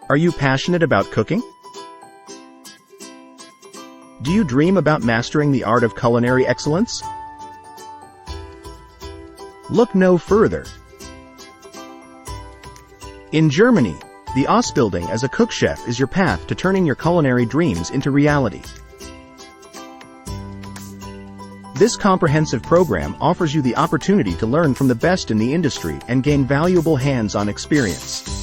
Are you passionate about cooking? Do you dream about mastering the art of culinary excellence? Look no further. In Germany, the Ausbildung as a cook chef is your path to turning your culinary dreams into reality. This comprehensive program offers you the opportunity to learn from the best in the industry and gain valuable hands-on experience.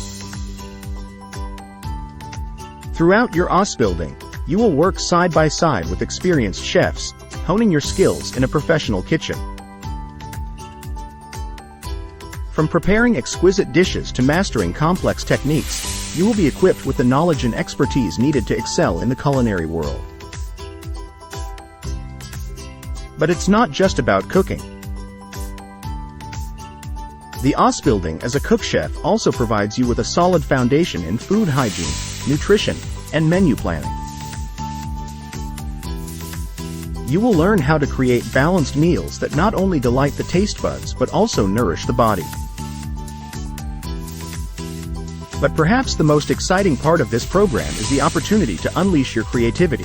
Throughout your Ausbildung, you will work side by side with experienced chefs, honing your skills in a professional kitchen. From preparing exquisite dishes to mastering complex techniques, you will be equipped with the knowledge and expertise needed to excel in the culinary world. But it's not just about cooking. The Ausbildung as a cook chef also provides you with a solid foundation in food hygiene, nutrition, and menu planning. You will learn how to create balanced meals that not only delight the taste buds but also nourish the body. But perhaps the most exciting part of this program is the opportunity to unleash your creativity.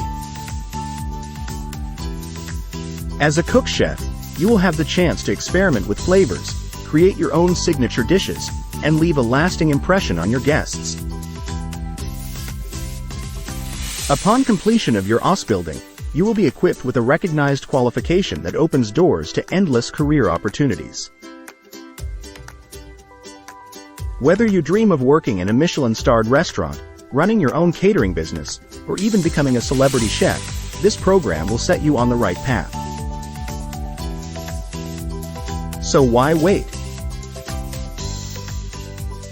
As a cook chef, you will have the chance to experiment with flavors, create your own signature dishes, and leave a lasting impression on your guests. Upon completion of your Ausbildung, you will be equipped with a recognized qualification that opens doors to endless career opportunities. Whether you dream of working in a Michelin-starred restaurant, running your own catering business, or even becoming a celebrity chef, this program will set you on the right path. So why wait?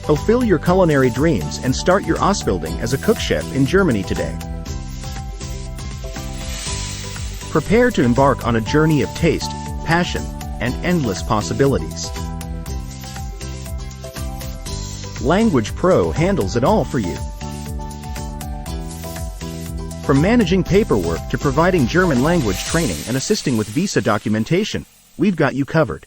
Fulfill your culinary dreams and start your Ausbildung as a cook chef in Germany today. Prepare to embark on a journey of taste, passion, and endless possibilities. Language Pro handles it all for you. From managing paperwork to providing German language training and assisting with visa documentation, we've got you covered.